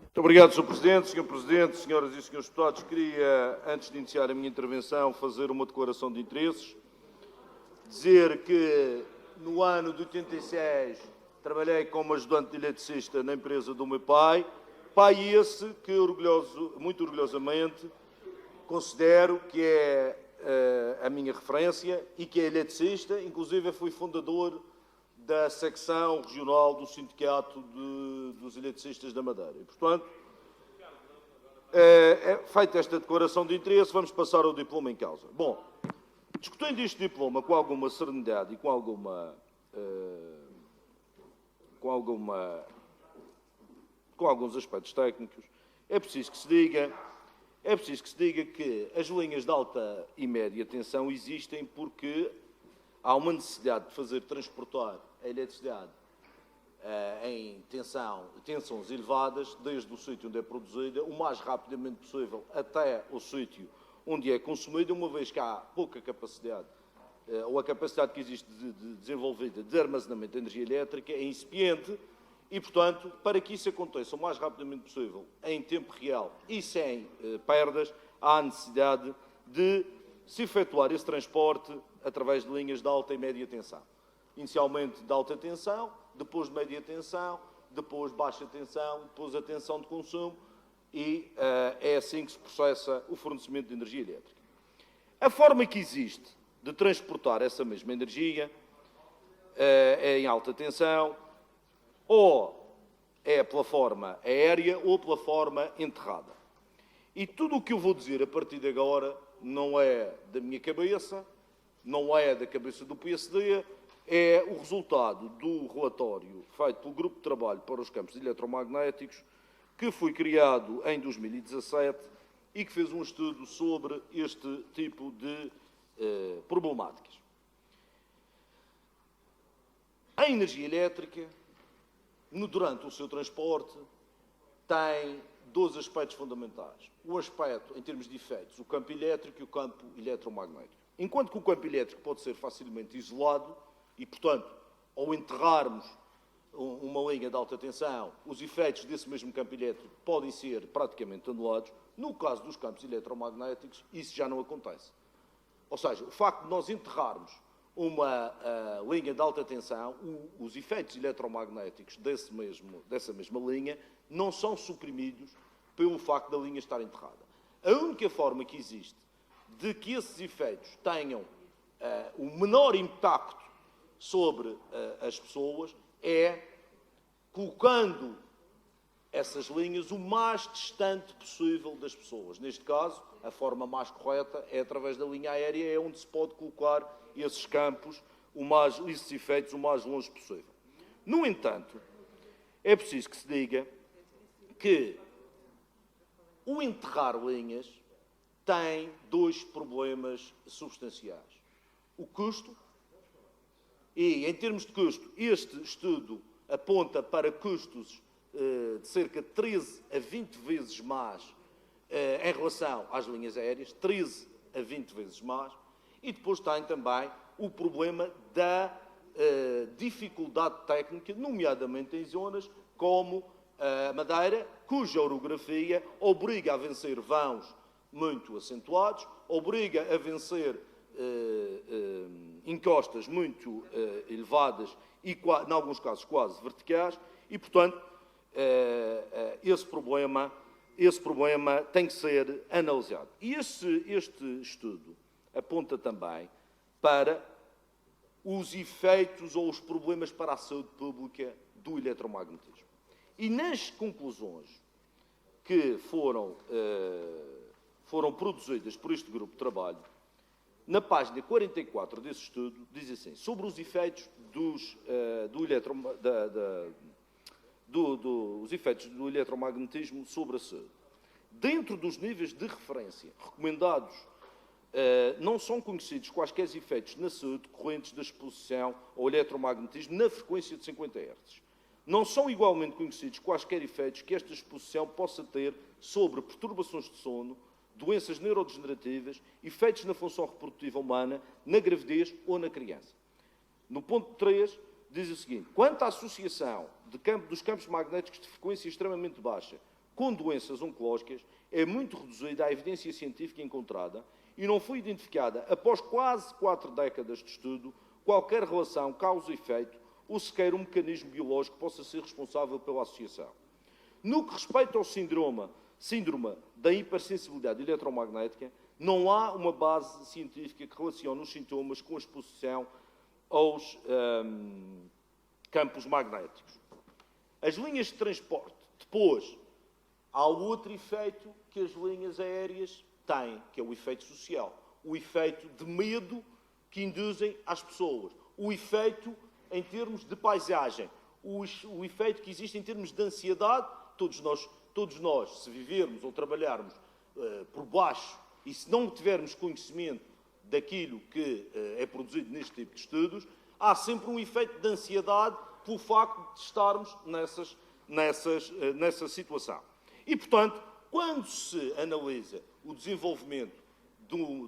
Muito obrigado, Sr. Presidente. Sr. Presidente, senhoras e senhores deputados, queria, antes de iniciar a minha intervenção, fazer uma declaração de interesses. Dizer que no ano de 86 trabalhei como ajudante de eletricista na empresa do meu pai. Pai esse que, muito orgulhosamente, considero que é a minha referência e que é eletricista. Inclusive, fui fundador da secção regional do Sindicato dos Eletricistas da Madeira. E, portanto, feita esta declaração de interesse, vamos passar ao diploma em causa. Bom, discutindo este diploma com alguma serenidade e com alguns aspectos técnicos, é preciso que se diga que as linhas de alta e média tensão existem porque há uma necessidade de transportar a eletricidade em tensões elevadas, desde o sítio onde é produzida, o mais rapidamente possível até o sítio onde é consumida, uma vez que há pouca capacidade, ou a capacidade que existe desenvolvida de armazenamento de energia elétrica é incipiente e, portanto, para que isso aconteça o mais rapidamente possível, em tempo real e sem perdas, há a necessidade de se efetuar esse transporte através de linhas de alta e média tensão. Inicialmente de alta tensão, depois de média tensão, depois de baixa tensão, depois a tensão de consumo e é assim que se processa o fornecimento de energia elétrica. A forma que existe de transportar essa mesma energia é em alta tensão, ou é pela forma aérea ou pela forma enterrada. E tudo o que eu vou dizer a partir de agora não é da minha cabeça, não é da cabeça do PSD, é o resultado do relatório feito pelo Grupo de Trabalho para os Campos Eletromagnéticos, que foi criado em 2017 e que fez um estudo sobre este tipo de problemáticas. A energia elétrica, durante o seu transporte, tem dois aspectos fundamentais. O aspecto, em termos de efeitos, o campo elétrico e o campo eletromagnético. Enquanto que o campo elétrico pode ser facilmente isolado e, portanto, ao enterrarmos uma linha de alta tensão, os efeitos desse mesmo campo elétrico podem ser praticamente anulados. No caso dos campos eletromagnéticos, isso já não acontece. Ou seja, o facto de nós enterrarmos uma linha de alta tensão, os efeitos eletromagnéticos dessa mesma linha não são suprimidos pelo facto da linha estar enterrada. A única forma que existe de que esses efeitos tenham o menor impacto sobre as pessoas é colocando essas linhas o mais distante possível das pessoas. Neste caso, a forma mais correta é através da linha aérea, é onde se pode colocar esses campos, esses efeitos, o mais longe possível. No entanto, é preciso que se diga que o enterrar linhas tem dois problemas substanciais. O custo, e em termos de custo, este estudo aponta para custos de cerca de 13 a 20 vezes mais em relação às linhas aéreas, 13 a 20 vezes mais, e depois tem também o problema da dificuldade técnica, nomeadamente em zonas como a Madeira, cuja orografia obriga a vencer vãos muito acentuados, obriga a vencer encostas muito elevadas e, em alguns casos, quase verticais, e, portanto, esse problema tem que ser analisado. E este estudo aponta também para os efeitos ou os problemas para a saúde pública do eletromagnetismo. E nas conclusões que foram produzidas por este grupo de trabalho, na página 44 desse estudo, diz assim, sobre os efeitos dos efeitos do eletromagnetismo sobre a saúde. Dentro dos níveis de referência recomendados, não são conhecidos quaisquer efeitos na saúde decorrentes da exposição ao eletromagnetismo na frequência de 50 Hz. Não são igualmente conhecidos quaisquer efeitos que esta exposição possa ter sobre perturbações de sono, doenças neurodegenerativas, efeitos na função reprodutiva humana, na gravidez ou na criança. No ponto 3, diz o seguinte: quanto à associação dos campos magnéticos de frequência extremamente baixa com doenças oncológicas, é muito reduzida a evidência científica encontrada e não foi identificada, após quase 4 décadas de estudo, qualquer relação causa e efeito ou sequer um mecanismo biológico que possa ser responsável pela associação. No que respeita ao síndrome da hipersensibilidade eletromagnética, não há uma base científica que relacione os sintomas com a exposição aos campos magnéticos. As linhas de transporte. Depois, há outro efeito que as linhas aéreas têm, que é o efeito social. O efeito de medo que induzem às pessoas. O efeito em termos de paisagem. O efeito que existe em termos de ansiedade. Todos nós, se vivermos ou trabalharmos por baixo e se não tivermos conhecimento daquilo que é produzido neste tipo de estudos, há sempre um efeito de ansiedade pelo facto de estarmos nessa situação. E, portanto, quando se analisa o desenvolvimento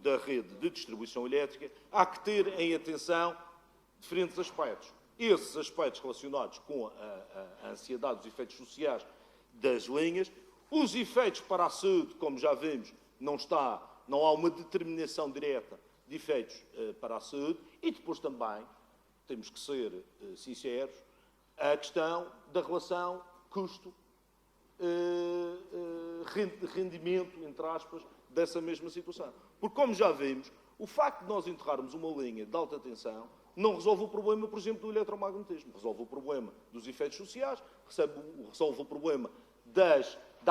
da rede de distribuição elétrica, há que ter em atenção diferentes aspectos. Esses aspectos relacionados com a ansiedade, os efeitos sociais das linhas, os efeitos para a saúde, como já vimos, não há uma determinação direta de efeitos para a saúde, e depois também, temos que ser sinceros, a questão da relação custo-rendimento, entre aspas, dessa mesma situação. Porque, como já vimos, o facto de nós enterrarmos uma linha de alta tensão não resolve o problema, por exemplo, do eletromagnetismo. Resolve o problema dos efeitos sociais, resolve o problema da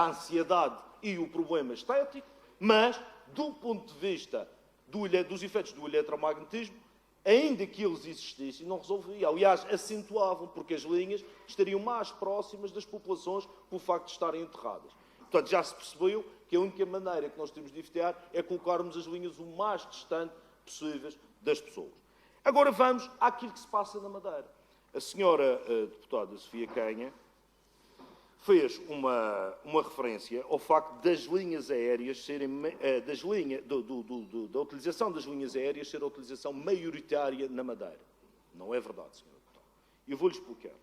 ansiedade e o problema estético, mas, do ponto de vista dos efeitos do eletromagnetismo, ainda que eles existissem, não resolvia. Aliás, acentuavam, porque as linhas estariam mais próximas das populações pelo facto de estarem enterradas. Portanto, já se percebeu que a única maneira que nós temos de evitar é colocarmos as linhas o mais distante possíveis das pessoas. Agora vamos àquilo que se passa na Madeira. A senhora deputada Sofia Canha fez uma referência ao facto das linhas aéreas serem, da utilização das linhas aéreas ser a utilização maioritária na Madeira. Não é verdade, senhora deputada. Eu vou-lhe explicar.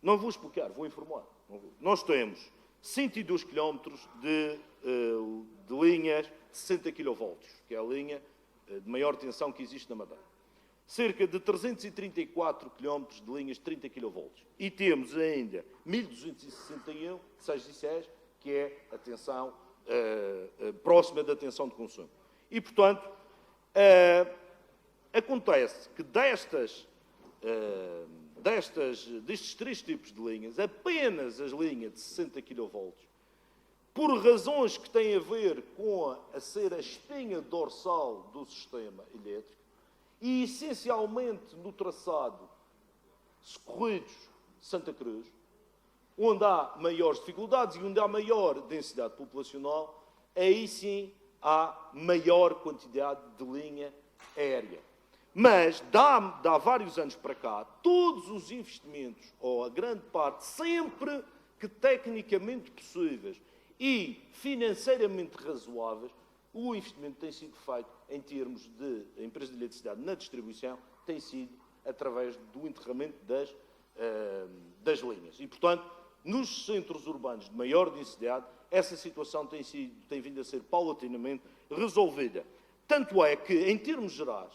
Não vou explicar, vou informar. Nós temos 102 km de linhas de 60 kV, que é a linha de maior tensão que existe na Madeira. Cerca de 334 km de linhas de 30 kV. E temos ainda 1.261 de 6 e 6, que é a tensão próxima da tensão de consumo. E, portanto, acontece que destes 3 tipos de linhas, apenas as linhas de 60 kV, por razões que têm a ver com ser a espinha dorsal do sistema elétrico, e essencialmente no traçado Socorridos-Santa Cruz, onde há maiores dificuldades e onde há maior densidade populacional, aí sim há maior quantidade de linha aérea. Mas, há vários anos para cá, todos os investimentos, ou a grande parte, sempre que tecnicamente possíveis e financeiramente razoáveis, o investimento tem sido feito em termos de empresas de eletricidade na distribuição, tem sido através do enterramento das linhas. E, portanto, nos centros urbanos de maior densidade, essa situação tem vindo a ser paulatinamente resolvida. Tanto é que, em termos gerais,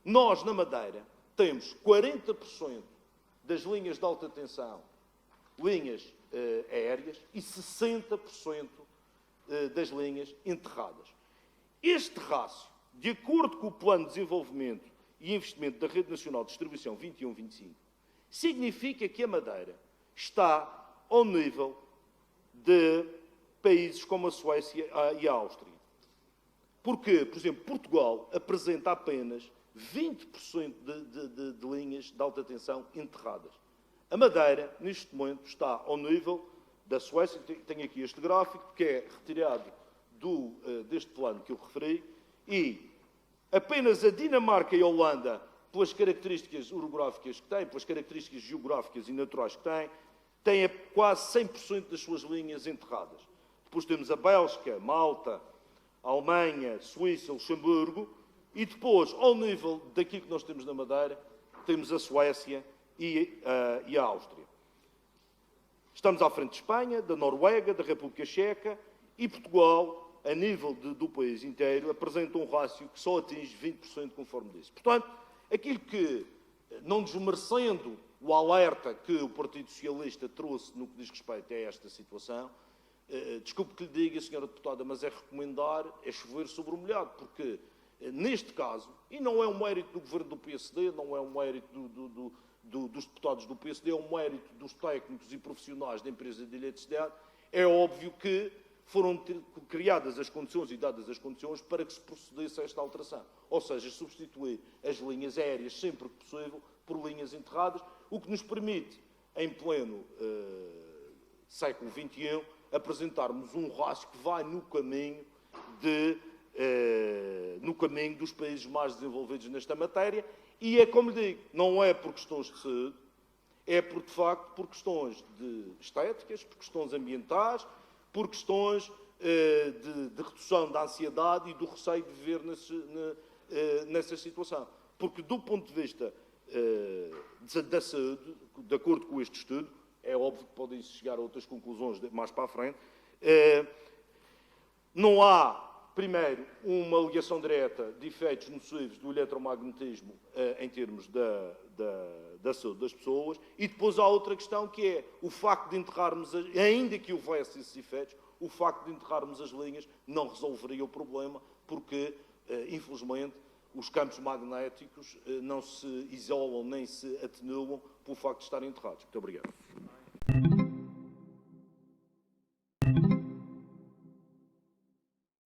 nós, na Madeira, temos 40% das linhas de alta tensão, linhas aéreas, e 60% das linhas enterradas. Este rácio, de acordo com o Plano de Desenvolvimento e Investimento da Rede Nacional de Distribuição 21-25, significa que a Madeira está ao nível de países como a Suécia e a Áustria. Porque, por exemplo, Portugal apresenta apenas 20% de linhas de alta tensão enterradas. A Madeira, neste momento, está ao nível da Suécia. Tenho aqui este gráfico, que é retirado deste plano que eu referi, e apenas a Dinamarca e a Holanda, pelas características orográficas que têm, pelas características geográficas e naturais que têm quase 100% das suas linhas enterradas. Depois temos a Bélgica, Malta, a Alemanha, Suíça, Luxemburgo, E depois, ao nível daquilo que nós temos na Madeira, temos a Suécia e a Áustria. Estamos à frente de Espanha, da Noruega, da República Checa e Portugal, a nível do país inteiro, apresenta um rácio que só atinge 20%, conforme disse. Portanto, aquilo que, não desmerecendo o alerta que o Partido Socialista trouxe no que diz respeito a esta situação, desculpe que lhe diga, Sra. Deputada, mas é recomendar, é chover sobre o molhado, porque, neste caso, e não é um mérito do Governo do PSD, não é um mérito dos deputados do PSD, é um mérito dos técnicos e profissionais da empresa de eletricidade, é óbvio que foram criadas as condições e dadas as condições para que se procedesse a esta alteração. Ou seja, substituir as linhas aéreas sempre que possível por linhas enterradas, o que nos permite, em pleno século XXI, apresentarmos um rácio que vai no caminho dos países mais desenvolvidos nesta matéria, e é como digo, não é por questões de saúde, é por, de facto, por questões estéticas, por questões ambientais, por questões de redução da ansiedade e do receio de viver nessa situação. Porque, do ponto de vista da saúde, de acordo com este estudo, é óbvio que podem chegar a outras conclusões mais para a frente, não há, primeiro, uma ligação direta de efeitos nocivos do eletromagnetismo em termos da saúde das pessoas, e depois há outra questão que é o facto de enterrarmos, ainda que houvesse esses efeitos, o facto de enterrarmos as linhas não resolveria o problema, porque, infelizmente, os campos magnéticos não se isolam nem se atenuam pelo facto de estarem enterrados. Muito obrigado.